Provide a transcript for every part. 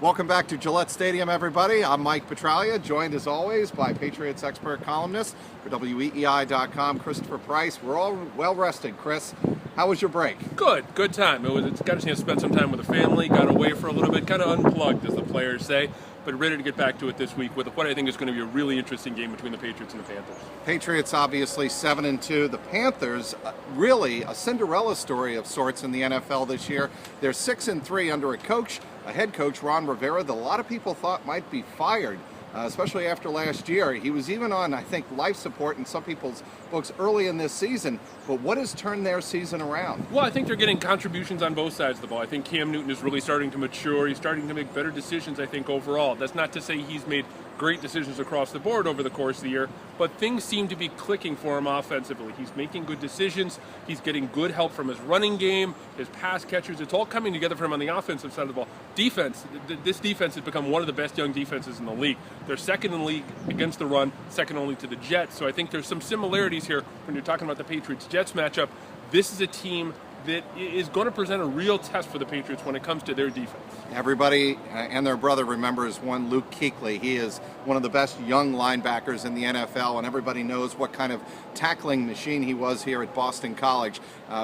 Welcome back to Gillette Stadium, everybody. I'm Mike Petraglia, joined as always by Patriots expert columnist for WEEI.com, Christopher Price. We're all well rested. Chris, how was your break? Good time. It's got a chance to spend some time with the family, got away for a little bit, kind of unplugged, as the players say, but ready to get back to it this week with what I think is going to be a really interesting game between the Patriots and the Panthers. Patriots obviously 7-2. The Panthers, really a Cinderella story of sorts in the NFL this year. They're 6-3 under a head coach, Ron Rivera, that a lot of people thought might be fired, especially after last year. He was even on, I think, life support in some people's books early in this season. But what has turned their season around? Well, I think they're getting contributions on both sides of the ball. I think Cam Newton is really starting to mature. He's starting to make better decisions, I think, overall. That's not to say he's made great decisions across the board over the course of the year, but things seem to be clicking for him offensively. He's making good decisions. He's getting good help from his running game, his pass catchers. It's all coming together for him on the offensive side of the ball. Defense, this defense has become one of the best young defenses in the league. They're second in the league against the run, second only to the Jets. So I think there's some similarities here when you're talking about the Patriots-Jets matchup. This is a team that is going to present a real test for the Patriots when it comes to their defense. Everybody and their brother remembers one Luke Eakly. He is one of the best young linebackers in the NFL, and everybody knows what kind of tackling machine he was here at Boston College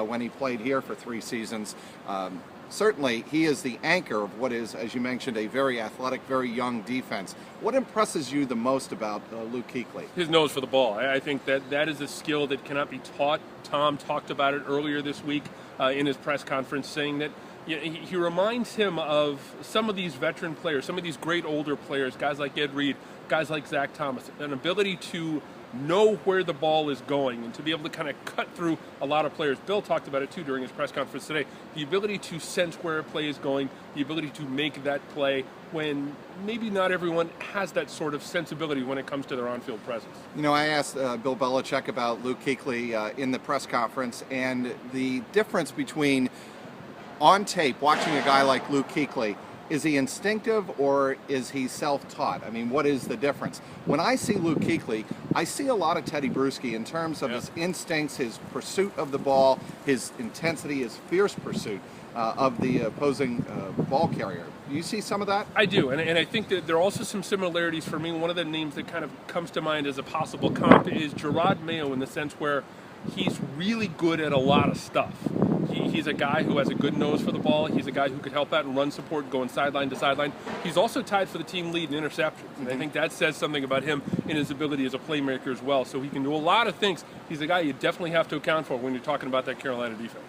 when he played here for 3 seasons. Certainly, he is the anchor of what is, as you mentioned, a very athletic, very young defense. What impresses you the most about Luke Eakly? His nose for the ball. I think that is a skill that cannot be taught. Tom talked about it earlier this week in his press conference, saying that he reminds him of some of these veteran players, some of these great older players, guys like Ed Reed, guys like Zach Thomas, an ability to know where the ball is going and to be able to kind of cut through a lot of players. Bill talked about it too during his press conference today. The ability to sense where a play is going, the ability to make that play when maybe not everyone has that sort of sensibility when it comes to their on-field presence. You know, I asked Bill Belichick about Luke Eakly in the press conference, and the difference between on tape watching a guy like Luke Eakly, is he instinctive or is he self-taught? I mean, what is the difference? When I see Luke Eakly, I see a lot of Teddy Bruschi in terms of his instincts, his pursuit of the ball, his intensity, his fierce pursuit of the opposing ball carrier. Do you see some of that? I do, and I think that there are also some similarities for me. One of the names that kind of comes to mind as a possible comp is Gerard Mayo, in the sense where he's really good at a lot of stuff. He's a guy who has a good nose for the ball. He's a guy who could help out and run support, going sideline to sideline. He's also tied for the team lead in interceptions, and I think that says something about him in his ability as a playmaker as well. So he can do a lot of things. He's a guy you definitely have to account for when you're talking about that Carolina defense.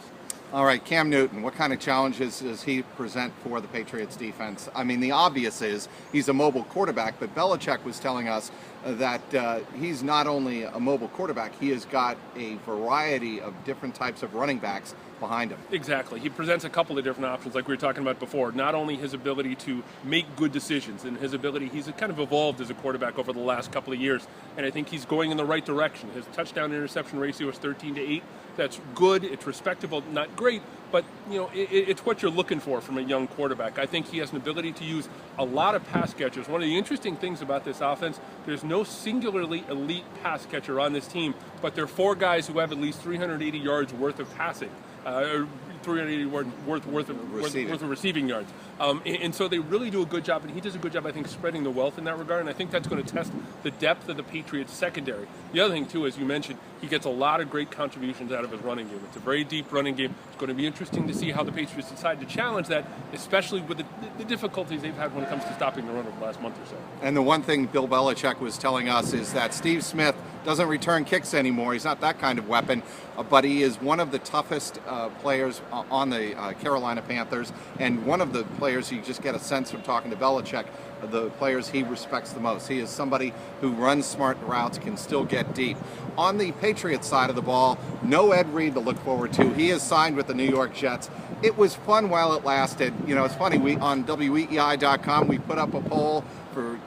All right, Cam Newton, what kind of challenges does he present for the Patriots defense? I mean, the obvious is he's a mobile quarterback, but Belichick was telling us that he's not only a mobile quarterback, he has got a variety of different types of running backs behind him. Exactly. He presents a couple of different options like we were talking about before. Not only his ability to make good decisions and his ability, he's kind of evolved as a quarterback over the last couple of years, and I think he's going in the right direction. His touchdown interception ratio is 13-8. That's good. It's respectable, not great, but it's what you're looking for from a young quarterback. I think he has an ability to use a lot of pass catchers. One of the interesting things about this offense, there's no singularly elite pass catcher on this team, but there are 4 guys who have at least 380 yards worth of passing. 380 worth of receiving yards. And so they really do a good job, and he does a good job, I think, spreading the wealth in that regard, and I think that's going to test the depth of the Patriots secondary. The other thing, too, as you mentioned, he gets a lot of great contributions out of his running game. It's a very deep running game. It's going to be interesting to see how the Patriots decide to challenge that, especially with the difficulties they've had when it comes to stopping the run over the last month or so. And the one thing Bill Belichick was telling us is that Steve Smith doesn't return kicks anymore. He's not that kind of weapon, but he is one of the toughest players on the Carolina Panthers, and one of the players you just get a sense from talking to Belichick, the players he respects the most. He is somebody who runs smart routes, can still get deep. On the Patriots side of the ball, no Ed Reed to look forward to. He is signed with the New York Jets. It was fun while it lasted. You know, it's funny, we on WEEI.com, we put up a poll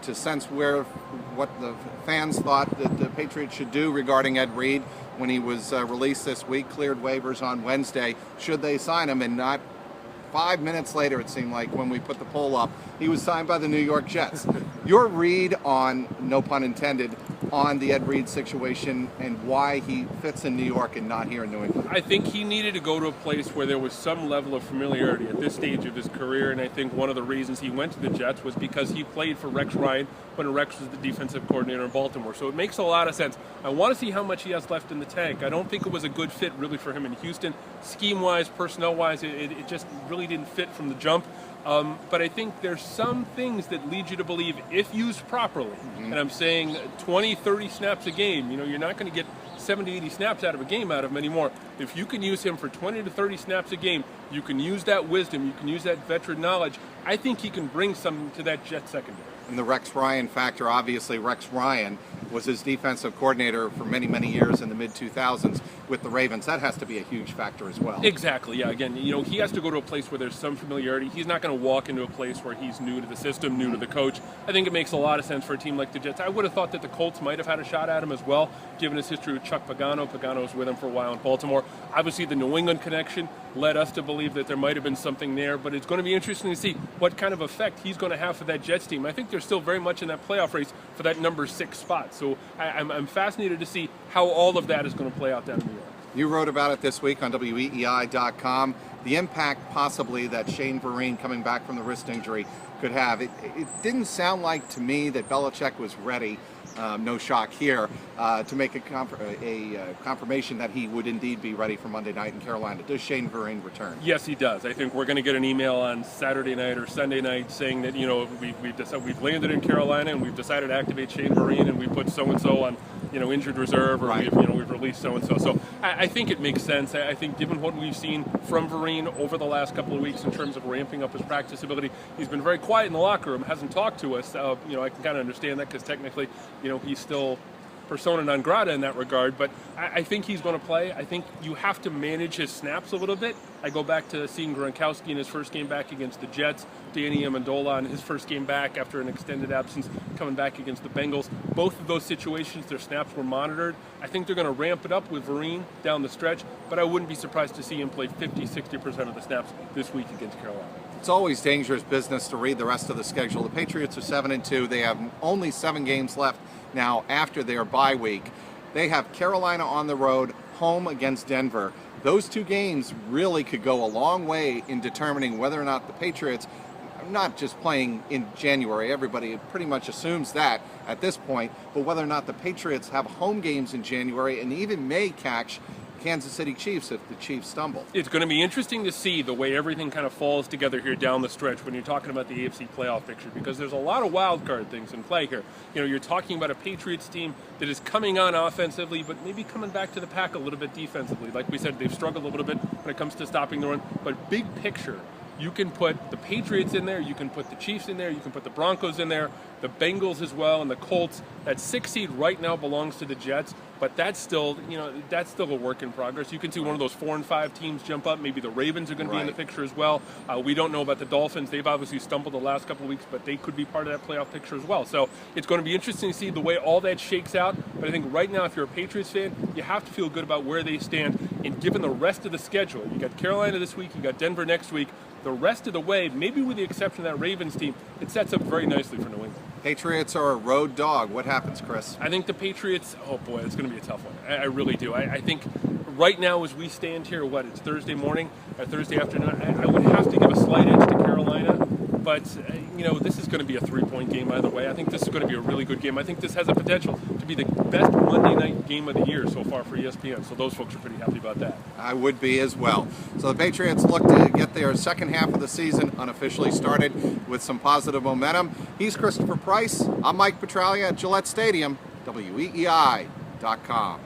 to sense what the fans thought that the Patriots should do regarding Ed Reed when he was released this week, cleared waivers on Wednesday. Should they sign him? And not 5 minutes later, it seemed like, when we put the poll up, he was signed by the New York Jets. Your read on, no pun intended, on the Ed Reed situation and why he fits in New York and not here in New England? I think he needed to go to a place where there was some level of familiarity at this stage of his career, and I think one of the reasons he went to the Jets was because he played for Rex Ryan when Rex was the defensive coordinator in Baltimore. So it makes a lot of sense. I want to see how much he has left in the tank. I don't think it was a good fit really for him in Houston. Scheme-wise, personnel-wise, it just really didn't fit from the jump. But I think there's some things that lead you to believe, if used properly, and I'm saying 20, 30 snaps a game, you're not going to get 70, 80 snaps out of a game out of him anymore. If you can use him for 20 to 30 snaps a game, you can use that wisdom, you can use that veteran knowledge. I think he can bring something to that Jet secondary. And the Rex Ryan factor, obviously Rex Ryan was his defensive coordinator for many, many years in the mid-2000s with the Ravens. That has to be a huge factor as well. Exactly, yeah. Again, he has to go to a place where there's some familiarity. He's not going to walk into a place where he's new to the system, new to the coach. I think it makes a lot of sense for a team like the Jets. I would have thought that the Colts might have had a shot at him as well, given his history with Chuck Pagano. Pagano was with him for a while in Baltimore. Obviously, the New England connection led us to believe that there might have been something there, but it's going to be interesting to see what kind of effect he's going to have for that Jets team. I think they're still very much in that playoff race for that number 6 spot. So I'm fascinated to see how all of that is going to play out down in New York. You wrote about it this week on WEEI.com, the impact possibly that Shane Vereen coming back from the wrist injury could have. It didn't sound like to me that Belichick was ready, no shock here, to make a confirmation that he would indeed be ready for Monday night in Carolina. Does Shane Vereen return? Yes, he does. I think we're going to get an email on Saturday night or Sunday night saying that we've landed in Carolina and we've decided to activate Shane Vereen and we put so-and-so on injured reserve, or right. we've released so-and-so. So I think it makes sense. I think given what we've seen from Vereen over the last couple of weeks in terms of ramping up his practice ability, he's been very quiet in the locker room, hasn't talked to us. I can kind of understand that because technically, he's still persona non grata in that regard, but I think he's going to play. I think you have to manage his snaps a little bit. I go back to seeing Gronkowski in his first game back against the Jets, Danny Amendola in his first game back after an extended absence coming back against the Bengals. Both of those situations, their snaps were monitored. I think they're going to ramp it up with Vereen down the stretch, but I wouldn't be surprised to see him play 50, 60% of the snaps this week against Carolina. It's always dangerous business to read the rest of the schedule. The Patriots are 7-2. They have only 7 games left now after their bye week. They have Carolina on the road, home against Denver. Those 2 games really could go a long way in determining whether or not the Patriots, not just playing in January, everybody pretty much assumes that at this point, but whether or not the Patriots have home games in January and even may catch Kansas City Chiefs if the Chiefs stumble. It's going to be interesting to see the way everything kind of falls together here down the stretch when you're talking about the AFC playoff picture, because there's a lot of wild card things in play here. You're talking about a Patriots team that is coming on offensively, but maybe coming back to the pack a little bit defensively. Like we said, they've struggled a little bit when it comes to stopping the run, but big picture, you can put the Patriots in there, you can put the Chiefs in there, you can put the Broncos in there, the Bengals as well, and the Colts. That 6 seed right now belongs to the Jets, but that's still a work in progress. You can see one of those 4 and 5 teams jump up. Maybe the Ravens are going to be in the picture as well. We don't know about the Dolphins. They've obviously stumbled the last couple of weeks, but they could be part of that playoff picture as well. So it's going to be interesting to see the way all that shakes out. But I think right now, if you're a Patriots fan, you have to feel good about where they stand. And given the rest of the schedule, you got Carolina this week, you got Denver next week. The rest of the way, maybe with the exception of that Ravens team, it sets up very nicely for New England. Patriots are a road dog. What happens, Chris? I think the Patriots, oh boy, it's going to be a tough one. I really do. I think right now as we stand here, it's Thursday morning, or Thursday afternoon, I would have to give a slight edge to Carolina. But, this is going to be a 3-point game either way. I think this is going to be a really good game. I think this has a potential to be the best Monday night game of the year so far for ESPN. So those folks are pretty happy about that. I would be as well. So the Patriots look to get their second half of the season unofficially started with some positive momentum. He's Christopher Price. I'm Mike Petraglia at Gillette Stadium, WEEI.com.